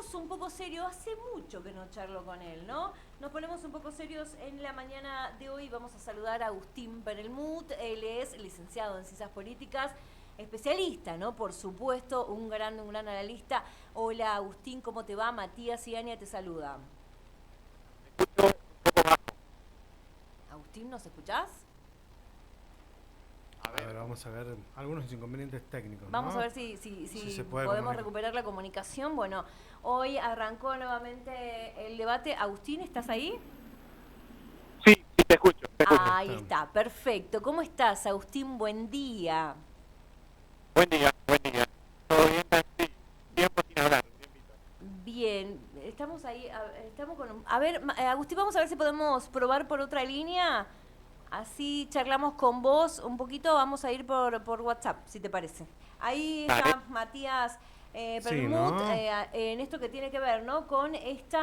ponemos un poco serios, hace mucho que no charlo con él, ¿no? Nos ponemos un poco serios en la mañana de hoy. Vamos a saludar a Agustín Perelmuth. Él es licenciado en Ciencias Políticas, especialista, ¿no? Por supuesto, un gran analista. Hola Agustín, ¿cómo te va? Matías y Ania te saluda. Agustín, ¿nos escuchás? A ver, vamos a ver algunos inconvenientes técnicos, Vamos a ¿no? ver si Si se puede podemos comunicar. recuperar la comunicación. Bueno, hoy arrancó nuevamente el debate. Agustín, ¿estás ahí? Sí, sí, te escucho, te escucho. Ahí Ahí está. está, perfecto. ¿Cómo estás, Agustín? Buen día. Buen día, buen día. ¿Todo bien? Sí, tiempo sin hablar, un tiempito. Bien, estamos ahí, estamos con A ver, Agustín, vamos a ver si podemos probar por otra línea. Así charlamos con vos un poquito, vamos a ir por WhatsApp, si te parece. Ahí Dale. está Matías Sí, Perlmuth, ¿no? en esto que tiene que ver, ¿no? Con este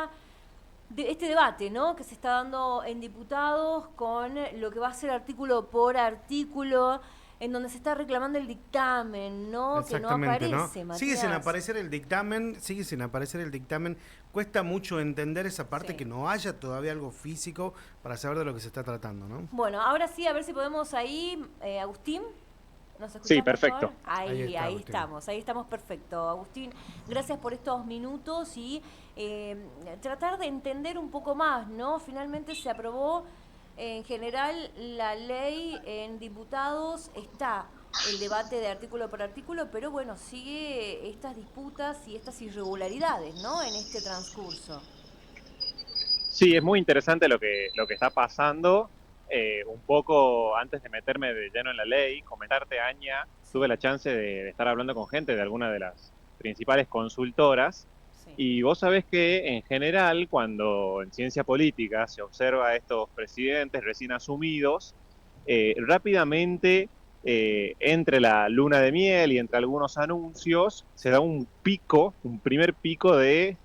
debate, ¿no? Que se está dando en diputados con lo que va a ser artículo por artículo, en donde se está reclamando el dictamen, ¿no? Que no Exactamente, ¿no? aparece, Sigue sin Matías. aparecer el dictamen, sigue sin aparecer el dictamen. Cuesta mucho entender esa parte Sí. que no haya todavía algo físico para saber de lo que se está tratando, ¿no? Bueno, ahora sí, a ver si podemos ahí, Agustín, ¿nos Sí, escuchás mejor? perfecto. Ahí está, Agustín. Ahí estamos perfecto. Agustín, gracias por estos minutos y tratar de entender un poco más, ¿no? Finalmente se aprobó en general la ley en diputados, está el debate de artículo por artículo, pero bueno, sigue estas disputas y estas irregularidades, ¿no? En este transcurso. Sí, es muy interesante lo que está pasando. Un poco antes de meterme de lleno en la ley, comentarte, Aña, tuve Sí, la chance de estar hablando con gente de alguna de las principales consultoras. sí, Y vos sabés que en general, cuando en ciencia política se observa a estos presidentes recién asumidos, rápidamente, entre la luna de miel y entre algunos anuncios, se da un pico, un primer pico de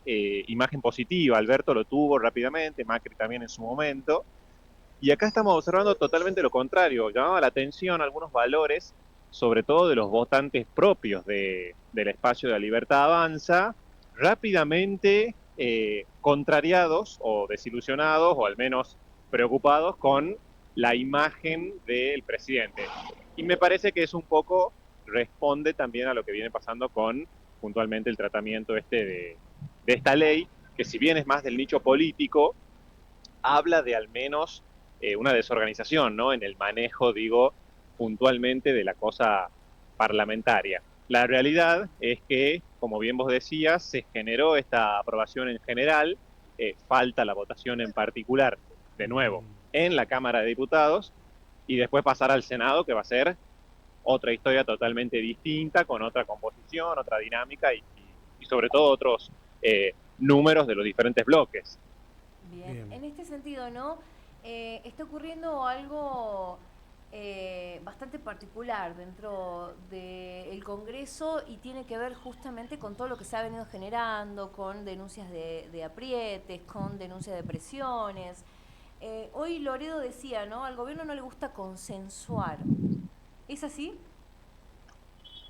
imagen positiva. Alberto lo tuvo rápidamente, Macri también en su momento. Y acá estamos observando totalmente lo contrario. Llamaba la atención algunos valores, sobre todo de los votantes propios del espacio de la Libertad Avanza, rápidamente contrariados o desilusionados, o al menos preocupados con la imagen del presidente. Y me parece que es un poco, responde también a lo que viene pasando con puntualmente el tratamiento de esta ley, que si bien es más del nicho político, habla de al menos una desorganización, ¿no? En el manejo, digo, puntualmente de la cosa parlamentaria. La realidad es que, como bien vos decías, se generó esta aprobación en general, falta la votación en particular, de nuevo, en la Cámara de Diputados, y después pasar al Senado, que va a ser otra historia totalmente distinta, con otra composición, otra dinámica y sobre todo otros números de los diferentes bloques. bien. Bien. En este sentido, ¿no? Está ocurriendo algo bastante particular dentro del Congreso y tiene que ver justamente con todo lo que se ha venido generando, con denuncias de aprietes, con denuncias de presiones. Hoy Loredo decía, ¿no? Al gobierno no le gusta consensuar. ¿Es así?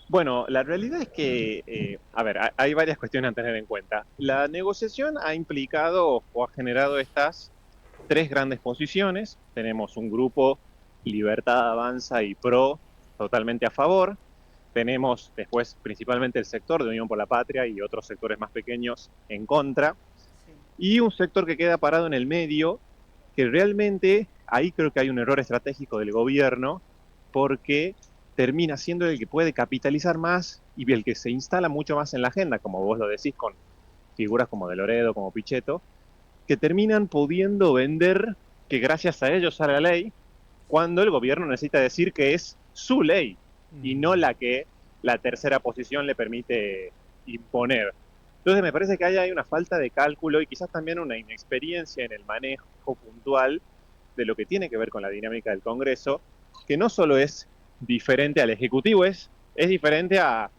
Bueno, la realidad es que, a ver, hay varias cuestiones a tener en cuenta. La negociación ha implicado o ha generado estas tres grandes posiciones. Tenemos un grupo Libertad Avanza y PRO totalmente a favor. Tenemos después principalmente el sector de Unión por la Patria y otros sectores más pequeños en contra. Sí. Y un sector que queda parado en el medio, que realmente ahí creo que hay un error estratégico del gobierno, porque termina siendo el que puede capitalizar más y el que se instala mucho más en la agenda, como vos lo decís, con figuras como De Loredo, como Pichetto, que terminan pudiendo vender que gracias a ellos sale la ley, cuando el gobierno necesita decir que es su ley y no la que la tercera posición le permite imponer. Entonces me parece que hay una falta de cálculo y quizás también una inexperiencia en el manejo puntual de lo que tiene que ver con la dinámica del Congreso, que no solo es diferente al Ejecutivo, es diferente a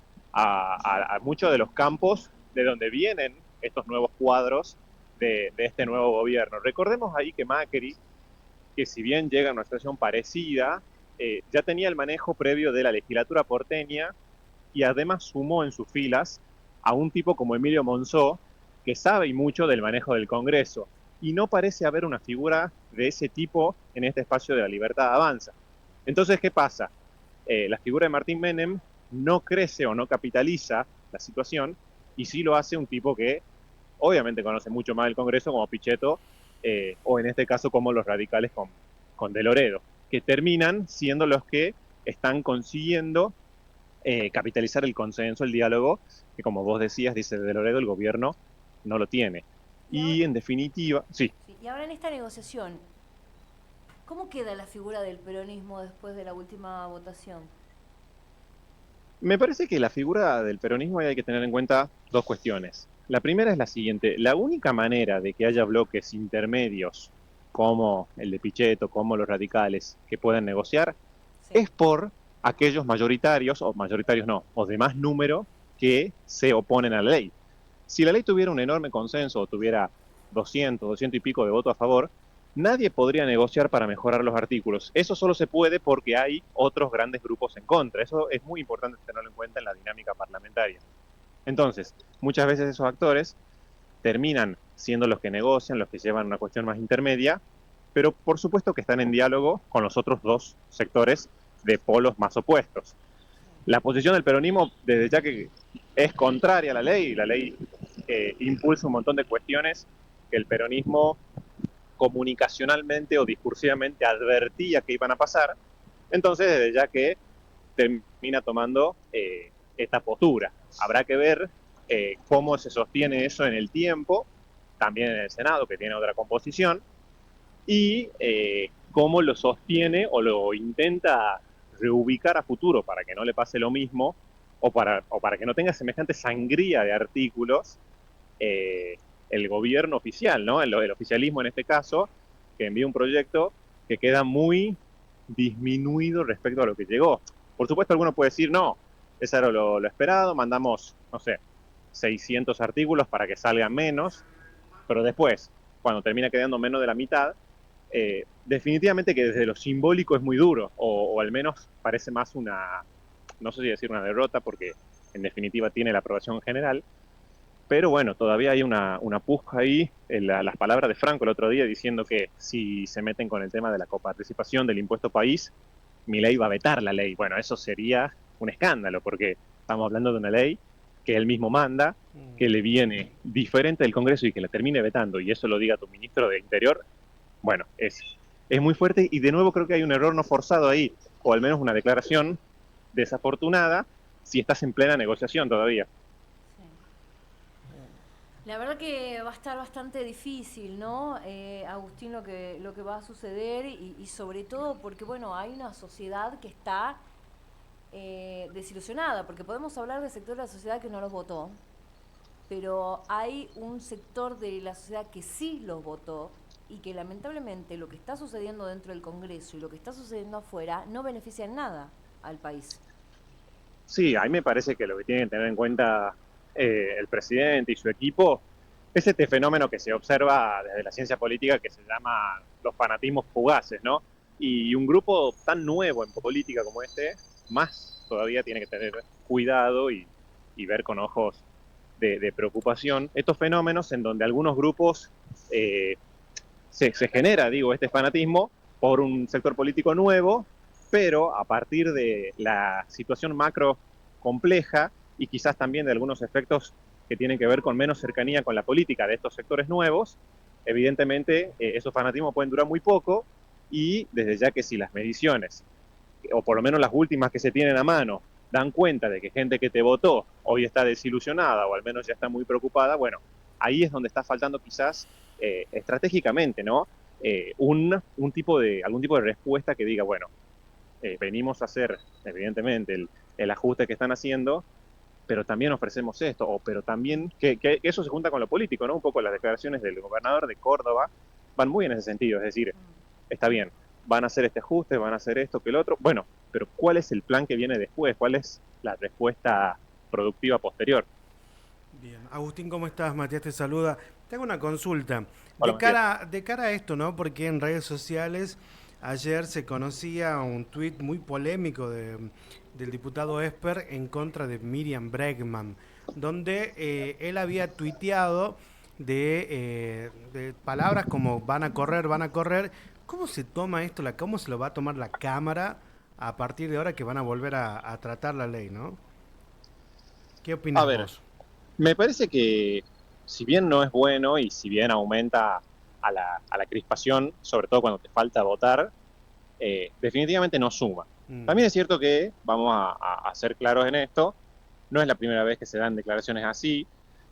muchos de los campos de donde vienen estos nuevos cuadros de este nuevo gobierno. Recordemos ahí que Macri, que si bien llega a una situación parecida, ya tenía el manejo previo de la legislatura porteña y además sumó en sus filas a un tipo como Emilio Monzó, que sabe y mucho del manejo del Congreso. Y no parece haber una figura de ese tipo en este espacio de La Libertad Avanza. Entonces, ¿qué pasa? La figura de Martín Menem no crece o no capitaliza la situación, y sí lo hace un tipo que obviamente conoce mucho más del Congreso, como Pichetto, o en este caso como los radicales con De Loredo, que terminan siendo los que están consiguiendo capitalizar el consenso, el diálogo, que como vos decías, dice De Loredo, el gobierno no lo tiene. Y ahora, Y en definitiva, sí. sí, y ahora en esta negociación, ¿cómo queda la figura del peronismo después de la última votación? Me parece que la figura del peronismo hay que tener en cuenta dos cuestiones. La primera es la siguiente: la única manera de que haya bloques intermedios como el de Pichetto, como los radicales, que puedan negociar, Sí. es por aquellos mayoritarios, o mayoritarios no, o de más número, que se oponen a la ley. Si la ley tuviera un enorme consenso o tuviera 200 y pico de votos a favor, nadie podría negociar para mejorar los artículos. Eso solo se puede porque hay otros grandes grupos en contra. Eso es muy importante tenerlo en cuenta en la dinámica parlamentaria. Entonces, muchas veces esos actores terminan siendo los que negocian, los que llevan una cuestión más intermedia, pero por supuesto que están en diálogo con los otros dos sectores de polos más opuestos. La posición del peronismo, desde ya que es contraria a la ley impulsa un montón de cuestiones que el peronismo comunicacionalmente o discursivamente advertía que iban a pasar, entonces desde ya que termina tomando esta postura. Habrá que ver cómo se sostiene eso en el tiempo, también en el Senado, que tiene otra composición, y cómo lo sostiene o lo intenta reubicar a futuro para que no le pase lo mismo, o para que no tenga semejante sangría de artículos el gobierno oficial, ¿no? El oficialismo en este caso, que envía un proyecto que queda muy disminuido respecto a lo que llegó. Por supuesto, alguno puede decir, no, eso era lo esperado, mandamos, no sé, 600 artículos para que salgan menos, pero después, cuando termina quedando menos de la mitad, definitivamente que desde lo simbólico es muy duro, o al menos parece más una, no sé si decir una derrota, porque en definitiva tiene la aprobación general, pero bueno, todavía hay una puja ahí, las palabras de Franco el otro día diciendo que si se meten con el tema de la coparticipación del impuesto país, Milei va a vetar la ley. Bueno, eso sería un escándalo, porque estamos hablando de una ley que él mismo manda, que le viene diferente del Congreso y que la termine vetando, y eso lo diga tu ministro de Interior. Bueno, es muy fuerte, y de nuevo creo que hay un error no forzado ahí, o al menos una declaración desafortunada si estás en plena negociación todavía. La verdad que va a estar bastante difícil, ¿no? Agustín, lo que va a suceder y sobre todo porque, bueno, hay una sociedad que está desilusionada, porque podemos hablar del sector de la sociedad que no los votó, pero hay un sector de la sociedad que sí los votó y que lamentablemente lo que está sucediendo dentro del Congreso y lo que está sucediendo afuera no beneficia en nada al país. Sí, a mí me parece que lo que tienen que tener en cuenta el presidente y su equipo es este fenómeno que se observa desde la ciencia política que se llama los fanatismos fugaces, ¿no? Y un grupo tan nuevo en política como este, más todavía tiene que tener cuidado y ver con ojos de preocupación estos fenómenos en donde algunos grupos se genera, digo, este fanatismo por un sector político nuevo, pero a partir de la situación macro compleja y quizás también de algunos efectos que tienen que ver con menos cercanía con la política de estos sectores nuevos, evidentemente esos fanatismos pueden durar muy poco, y desde ya que si las mediciones, o por lo menos las últimas que se tienen a mano, dan cuenta de que gente que te votó hoy está desilusionada o al menos ya está muy preocupada, bueno, ahí es donde está faltando quizás estratégicamente, ¿no? Algún tipo de respuesta que diga, bueno, venimos a hacer, evidentemente, el ajuste que están haciendo, pero también ofrecemos esto, o pero también que eso se junta con lo político, ¿no? Un poco las declaraciones del gobernador de Córdoba van muy en ese sentido, es decir, está bien, van a hacer este ajuste, van a hacer esto, que el otro, bueno, pero ¿cuál es el plan que viene después? ¿Cuál es la respuesta productiva posterior? Bien, Agustín, ¿cómo estás? Matías te saluda. Tengo una consulta. Hola, Matías. De cara a esto, ¿no? Porque en redes sociales ayer se conocía un tuit muy polémico del diputado Esper en contra de Miriam Bregman, donde él había tuiteado de palabras como van a correr, van a correr. ¿Cómo se toma esto? ¿Cómo se lo va a tomar la Cámara a partir de ahora que van a volver a tratar la ley, ¿no? ¿Qué A opinas ver, vos? me parece que si bien no es bueno y si bien aumenta a la crispación, sobre todo cuando te falta votar, definitivamente no suma. Mm, También es cierto que, vamos a ser claros en esto, no es la primera vez que se dan declaraciones así.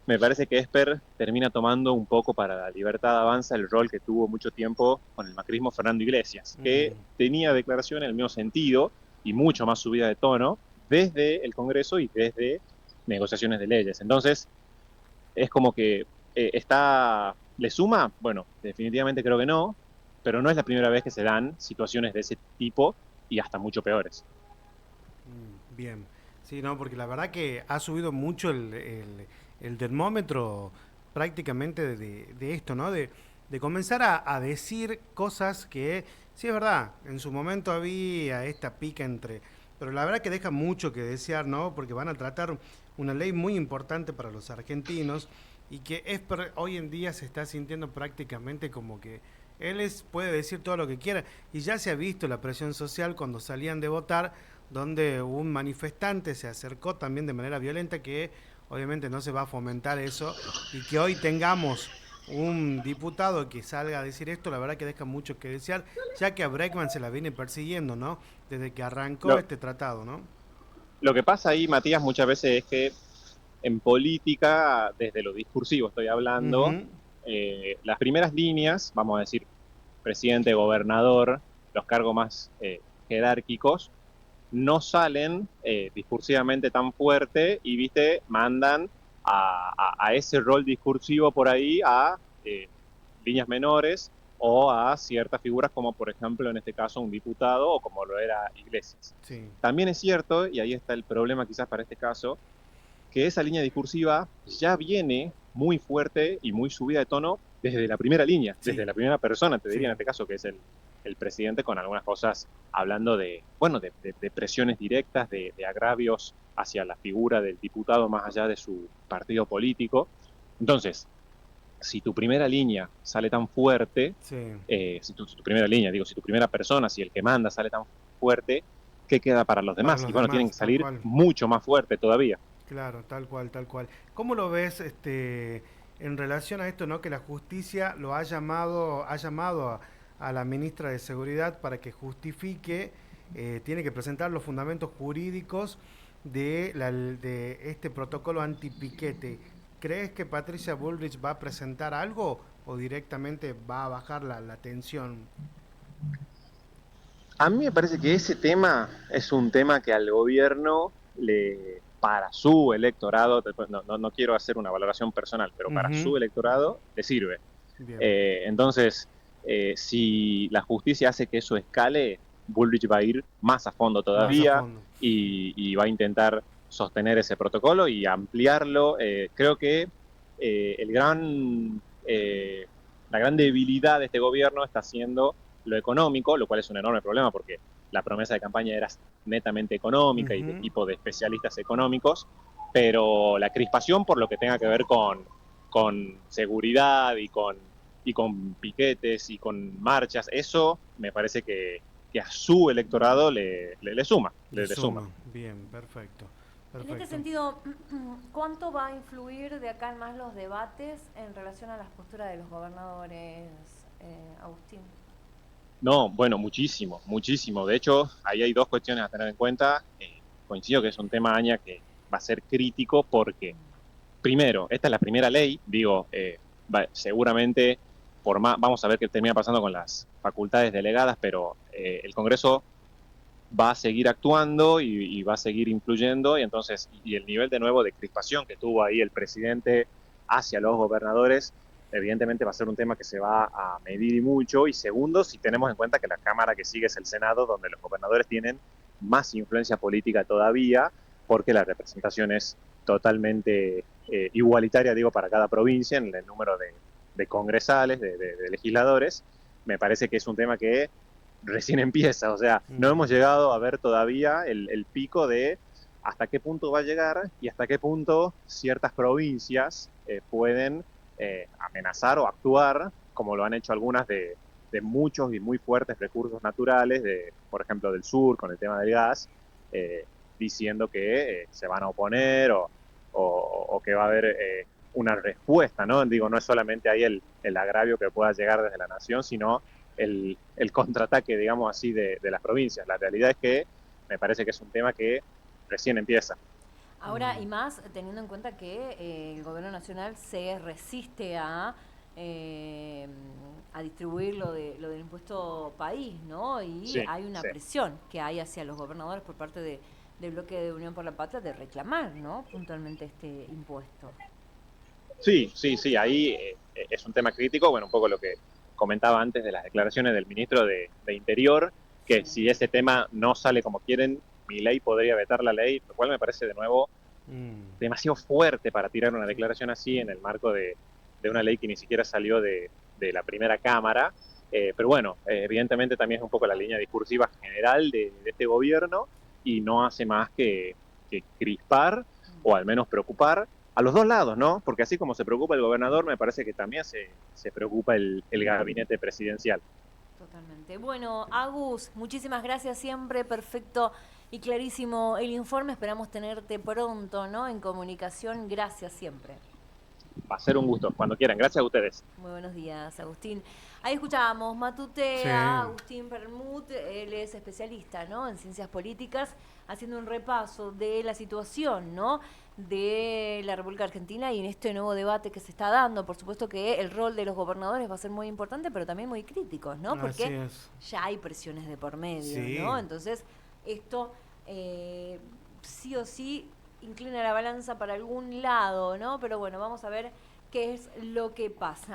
Me parece que Esper termina tomando un poco para la Libertad Avanza el rol que tuvo mucho tiempo con el macrismo Fernando Iglesias, que mm, tenía declaraciones en el mismo sentido y mucho más subida de tono desde el Congreso y desde negociaciones de leyes. Entonces, es como que ¿le suma? Bueno, definitivamente creo que no, pero no es la primera vez que se dan situaciones de ese tipo y hasta mucho peores. bien. Sí, no, porque la verdad que ha subido mucho el termómetro prácticamente de esto, ¿no? De comenzar a decir cosas que, sí es verdad, en su momento había esta pica entre, pero la verdad que deja mucho que desear, ¿no? Porque van a tratar una ley muy importante para los argentinos y que hoy en día se está sintiendo prácticamente como que puede decir todo lo que quiera y ya se ha visto la presión social cuando salían de votar donde un manifestante se acercó también de manera violenta, que obviamente no se va a fomentar eso, y que hoy tengamos un diputado que salga a decir esto, la verdad que deja mucho que desear, ya que a Breckman se la viene persiguiendo, ¿no? Desde que arrancó Lo, este tratado, ¿no? lo que pasa ahí, Matías, muchas veces es que en política, desde lo discursivo estoy hablando, Ujú. las primeras líneas, vamos a decir, presidente, gobernador, los cargos más jerárquicos, no salen discursivamente tan fuerte y, viste, mandan a ese rol discursivo por ahí a líneas menores o a ciertas figuras como, por ejemplo, en este caso, un diputado o como lo era Iglesias. Sí, También es cierto, y ahí está el problema quizás para este caso, que esa línea discursiva ya viene muy fuerte y muy subida de tono desde la primera línea, desde sí, la primera persona, te diría en sí. este caso, que es el presidente, con algunas cosas hablando de, bueno, de presiones directas, de agravios hacia la figura del diputado más allá de su partido político. Entonces, si tu primera línea sale tan fuerte, Sí, si tu primera línea, digo, si tu primera persona, si el que manda sale tan fuerte, ¿qué queda para los para demás? Y los bueno, tienen demás, que tal salir cual. mucho más fuerte todavía. Claro, tal cual, tal cual. ¿Cómo lo ves, en relación a esto, ¿no? Que la justicia ha llamado a la ministra de Seguridad para que justifique, tiene que presentar los fundamentos jurídicos de este protocolo antipiquete. ¿Crees que Patricia Bullrich va a presentar algo o directamente va a bajar la tensión? A mí me parece que ese tema es un tema que al gobierno para su electorado, no quiero hacer una valoración personal, pero para Ujú. su electorado le sirve. Bien, Entonces, si la justicia hace que eso escale, Bullrich va a ir más a fondo más a todavía fondo. y va a intentar sostener ese protocolo y ampliarlo. Creo que el la gran debilidad de este gobierno está siendo lo económico, lo cual es un enorme problema porque la promesa de campaña era netamente económica y de Ujú. tipo de especialistas económicos, pero la crispación por lo que tenga que ver con seguridad y con piquetes y con marchas, eso me parece que a su electorado le suma, Le le suma. suma. Bien, perfecto. En este Perfecto. sentido, ¿cuánto va a influir de acá en más los debates en relación a las posturas de los gobernadores, Agustín? No, bueno, muchísimo, muchísimo. De hecho, ahí hay dos cuestiones a tener en cuenta. Coincido que es un tema, Aña, que va a ser crítico porque, primero, esta es la primera ley, digo, seguramente vamos a ver qué termina pasando con las facultades delegadas, pero el Congreso va a seguir actuando y va a seguir influyendo, y entonces, y el nivel de nuevo de crispación que tuvo ahí el presidente hacia los gobernadores, evidentemente va a ser un tema que se va a medir y mucho. Y segundo, si tenemos en cuenta que la Cámara que sigue es el Senado, donde los gobernadores tienen más influencia política todavía, porque la representación es totalmente igualitaria, digo, para cada provincia en el número de congresales, de legisladores. Me parece que es un tema que recién empieza, o sea, no Mm, hemos llegado a ver todavía el pico de hasta qué punto va a llegar y hasta qué punto ciertas provincias pueden amenazar o actuar como lo han hecho algunas de muchos y muy fuertes recursos naturales, por ejemplo, del sur, con el tema del gas, diciendo que se van a oponer o que va a haber una respuesta, ¿no? Digo, no es solamente ahí el agravio que pueda llegar desde la nación, sino el contraataque, digamos así, de las provincias. La realidad es que me parece que es un tema que recién empieza. Ahora, y más teniendo en cuenta que el gobierno nacional se resiste eh, a distribuir lo del impuesto país, ¿no? Y Sí, hay una sí. presión que hay hacia los gobernadores por parte del bloque de Unión por la Patria de reclamar, ¿no? Puntualmente este impuesto. Sí, sí, sí, ahí es un tema crítico, bueno, un poco lo que comentaba antes de las declaraciones del ministro de Interior, que Sí. si ese tema no sale como quieren, mi ley podría vetar la ley, lo cual me parece de nuevo Mm, demasiado fuerte para tirar una sí. declaración así en el marco de una ley que ni siquiera salió de la primera Cámara. Pero bueno, evidentemente también es un poco la línea discursiva general de este gobierno y no hace más que crispar o al menos preocupar a los dos lados, ¿no? Porque así como se preocupa el gobernador, me parece que también se preocupa el gabinete presidencial. Totalmente. Bueno, Agus, muchísimas gracias siempre, perfecto y clarísimo el informe. Esperamos tenerte pronto, ¿no? En comunicación. Gracias siempre. Va a ser un gusto, cuando quieran. Gracias a ustedes. Muy buenos días, Agustín. Ahí escuchábamos Matute Sí, a Agustín Permut, él es especialista, ¿no? En ciencias políticas, haciendo un repaso de la situación, ¿no? De la República Argentina y en este nuevo debate que se está dando. Por supuesto que el rol de los gobernadores va a ser muy importante, pero también muy críticos, ¿no? así Porque es. ya hay presiones de por medio, Sí. ¿no? Entonces, esto sí o sí inclina la balanza para algún lado, ¿no? Pero bueno, vamos a ver qué es lo que pasa.